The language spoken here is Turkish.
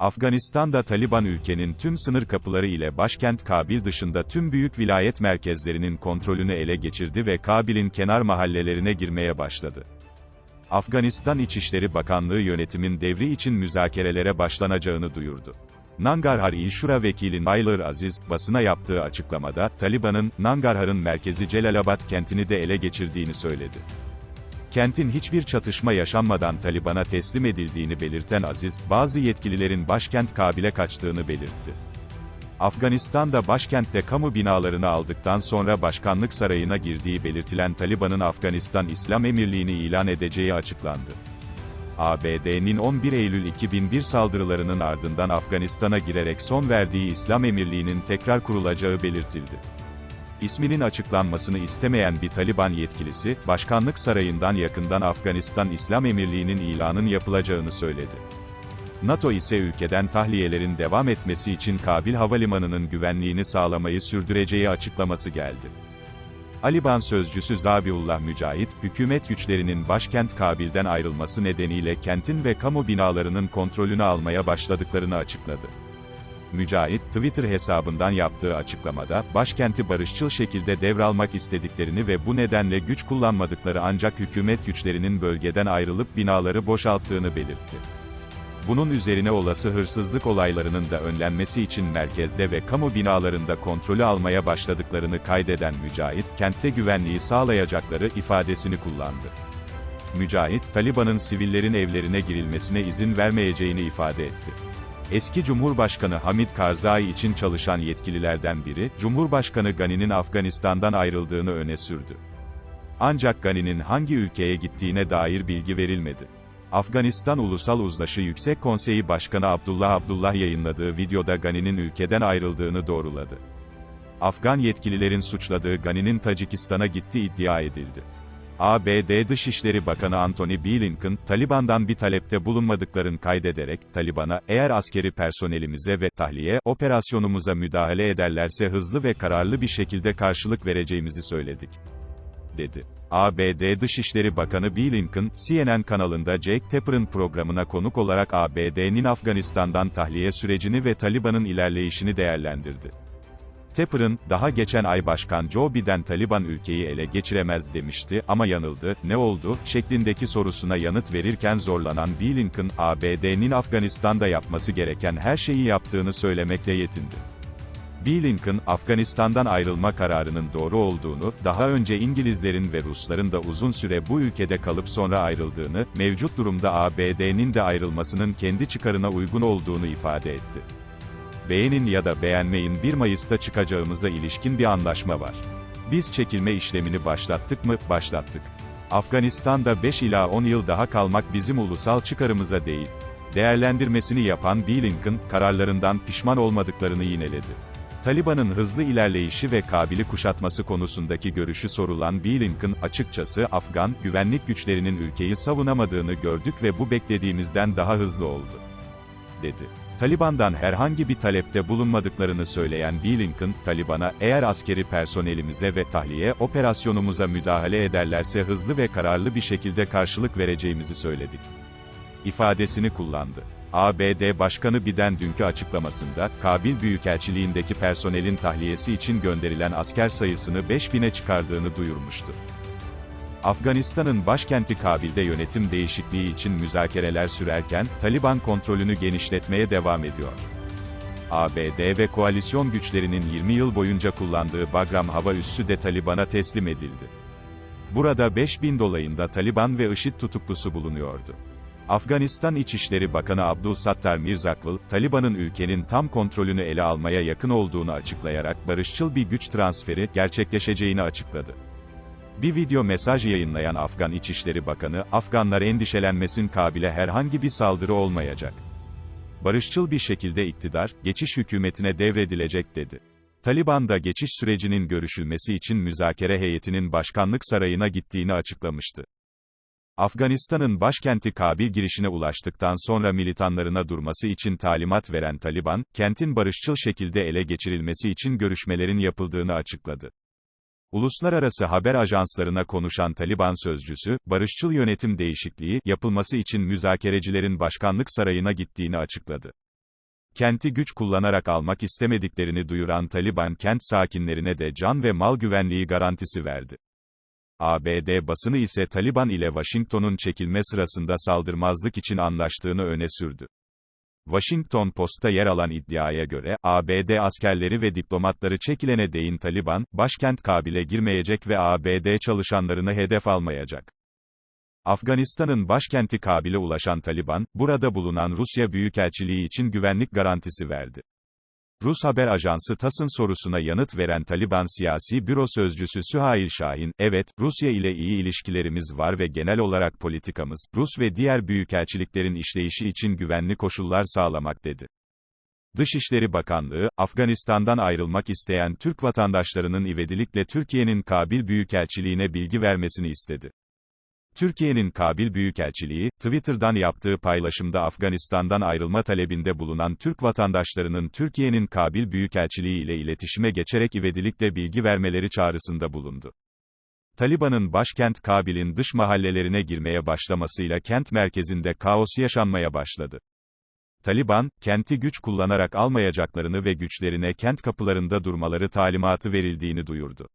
Afganistan'da Taliban ülkenin tüm sınır kapıları ile başkent Kabil dışında tüm büyük vilayet merkezlerinin kontrolünü ele geçirdi ve Kabil'in kenar mahallelerine girmeye başladı. Afganistan İçişleri Bakanlığı yönetimin devri için müzakerelere başlanacağını duyurdu. Nangarhar-i Şura vekili Naylır Aziz, basına yaptığı açıklamada, Taliban'ın, Nangarhar'ın merkezi Celalabad kentini de ele geçirdiğini söyledi. Kentin hiçbir çatışma yaşanmadan Taliban'a teslim edildiğini belirten Aziz, bazı yetkililerin başkent Kabil'e kaçtığını belirtti. Afganistan'da başkentte kamu binalarını aldıktan sonra başkanlık sarayına girdiği belirtilen Taliban'ın Afganistan İslam Emirliği'ni ilan edeceği açıklandı. ABD'nin 11 Eylül 2001 saldırılarının ardından Afganistan'a girerek son verdiği İslam Emirliği'nin tekrar kurulacağı belirtildi. İsminin açıklanmasını istemeyen bir Taliban yetkilisi, Başkanlık Sarayı'ndan yakından Afganistan İslam Emirliği'nin ilanın yapılacağını söyledi. NATO ise ülkeden tahliyelerin devam etmesi için Kabil Havalimanı'nın güvenliğini sağlamayı sürdüreceği açıklaması geldi. Taliban sözcüsü Zabiullah Mücahit, hükümet güçlerinin başkent Kabil'den ayrılması nedeniyle kentin ve kamu binalarının kontrolünü almaya başladıklarını açıkladı. Mücahit, Twitter hesabından yaptığı açıklamada, başkenti barışçıl şekilde devralmak istediklerini ve bu nedenle güç kullanmadıkları ancak hükümet güçlerinin bölgeden ayrılıp binaları boşalttığını belirtti. Bunun üzerine olası hırsızlık olaylarının da önlenmesi için merkezde ve kamu binalarında kontrolü almaya başladıklarını kaydeden Mücahit, kentte güvenliği sağlayacakları ifadesini kullandı. Mücahit, Taliban'ın sivillerin evlerine girilmesine izin vermeyeceğini ifade etti. Eski Cumhurbaşkanı Hamid Karzai için çalışan yetkililerden biri, Cumhurbaşkanı Gani'nin Afganistan'dan ayrıldığını öne sürdü. Ancak Gani'nin hangi ülkeye gittiğine dair bilgi verilmedi. Afganistan Ulusal Uzlaşı Yüksek Konseyi Başkanı Abdullah yayınladığı videoda Gani'nin ülkeden ayrıldığını doğruladı. Afgan yetkililerin suçladığı Gani'nin Tacikistan'a gittiği iddia edildi. ABD Dışişleri Bakanı Antony Blinken, Taliban'dan bir talepte bulunmadıklarını kaydederek, Taliban'a, eğer askeri personelimize ve tahliye operasyonumuza müdahale ederlerse hızlı ve kararlı bir şekilde karşılık vereceğimizi söyledik, dedi. ABD Dışişleri Bakanı Blinken, CNN kanalında Jake Tapper'ın programına konuk olarak ABD'nin Afganistan'dan tahliye sürecini ve Taliban'ın ilerleyişini değerlendirdi. Tapper'ın, daha geçen ay Başkan Joe Biden Taliban ülkeyi ele geçiremez demişti ama yanıldı, ne oldu, şeklindeki sorusuna yanıt verirken zorlanan Blinken, ABD'nin Afganistan'da yapması gereken her şeyi yaptığını söylemekle yetindi. Blinken, Afganistan'dan ayrılma kararının doğru olduğunu, daha önce İngilizlerin ve Rusların da uzun süre bu ülkede kalıp sonra ayrıldığını, mevcut durumda ABD'nin de ayrılmasının kendi çıkarına uygun olduğunu ifade etti. Beğenin ya da beğenmeyin 1 Mayıs'ta çıkacağımıza ilişkin bir anlaşma var. Biz çekilme işlemini başlattık mı? Başlattık. Afganistan'da 5 ila 10 yıl daha kalmak bizim ulusal çıkarımıza değil. Değerlendirmesini yapan Blinken, kararlarından pişman olmadıklarını yineledi. Taliban'ın hızlı ilerleyişi ve Kabil'i kuşatması konusundaki görüşü sorulan Blinken, açıkçası, Afgan güvenlik güçlerinin ülkeyi savunamadığını gördük ve bu beklediğimizden daha hızlı oldu, dedi. Taliban'dan herhangi bir talepte bulunmadıklarını söyleyen Blinken, Taliban'a, eğer askeri personelimize ve tahliye operasyonumuza müdahale ederlerse hızlı ve kararlı bir şekilde karşılık vereceğimizi söyledik, ifadesini kullandı. ABD Başkanı Biden dünkü açıklamasında, Kabil Büyükelçiliğindeki personelin tahliyesi için gönderilen asker sayısını 5.000'e çıkardığını duyurmuştu. Afganistan'ın başkenti Kabil'de yönetim değişikliği için müzakereler sürerken, Taliban kontrolünü genişletmeye devam ediyor. ABD ve koalisyon güçlerinin 20 yıl boyunca kullandığı Bagram hava üssü de Taliban'a teslim edildi. Burada $5.000 Taliban ve IŞİD tutuklusu bulunuyordu. Afganistan İçişleri Bakanı Abdulsattar Mirzaklı, Taliban'ın ülkenin tam kontrolünü ele almaya yakın olduğunu açıklayarak barışçıl bir güç transferi gerçekleşeceğini açıkladı. Bir video mesaj yayınlayan Afgan İçişleri Bakanı, Afganlar endişelenmesin, Kabil'e herhangi bir saldırı olmayacak. Barışçıl bir şekilde iktidar, geçiş hükümetine devredilecek, dedi. Taliban'da geçiş sürecinin görüşülmesi için müzakere heyetinin başkanlık sarayına gittiğini açıklamıştı. Afganistan'ın başkenti Kabil girişine ulaştıktan sonra militanlarına durması için talimat veren Taliban, kentin barışçıl şekilde ele geçirilmesi için görüşmelerin yapıldığını açıkladı. Uluslararası haber ajanslarına konuşan Taliban sözcüsü, barışçıl yönetim değişikliği yapılması için müzakerecilerin başkanlık sarayına gittiğini açıkladı. Kenti güç kullanarak almak istemediklerini duyuran Taliban kent sakinlerine de can ve mal güvenliği garantisi verdi. ABD basını ise Taliban ile Washington'un çekilme sırasında saldırmazlık için anlaştığını öne sürdü. Washington Post'ta yer alan iddiaya göre, ABD askerleri ve diplomatları çekilene değin Taliban, başkent Kabil'e girmeyecek ve ABD çalışanlarını hedef almayacak. Afganistan'ın başkenti Kabil'e ulaşan Taliban, burada bulunan Rusya Büyükelçiliği için güvenlik garantisi verdi. Rus haber ajansı TASS'ın sorusuna yanıt veren Taliban siyasi büro sözcüsü Süheyl Şahin, "Evet, Rusya ile iyi ilişkilerimiz var ve genel olarak politikamız, Rus ve diğer büyükelçiliklerin işleyişi için güvenli koşullar sağlamak" dedi. Dışişleri Bakanlığı, Afganistan'dan ayrılmak isteyen Türk vatandaşlarının ivedilikle Türkiye'nin Kabil Büyükelçiliğine bilgi vermesini istedi. Türkiye'nin Kabil Büyükelçiliği, Twitter'dan yaptığı paylaşımda Afganistan'dan ayrılma talebinde bulunan Türk vatandaşlarının Türkiye'nin Kabil Büyükelçiliği ile iletişime geçerek ivedilikle bilgi vermeleri çağrısında bulundu. Taliban'ın başkent Kabil'in dış mahallelerine girmeye başlamasıyla kent merkezinde kaos yaşanmaya başladı. Taliban, kenti güç kullanarak almayacaklarını ve güçlerine kent kapılarında durmaları talimatı verildiğini duyurdu.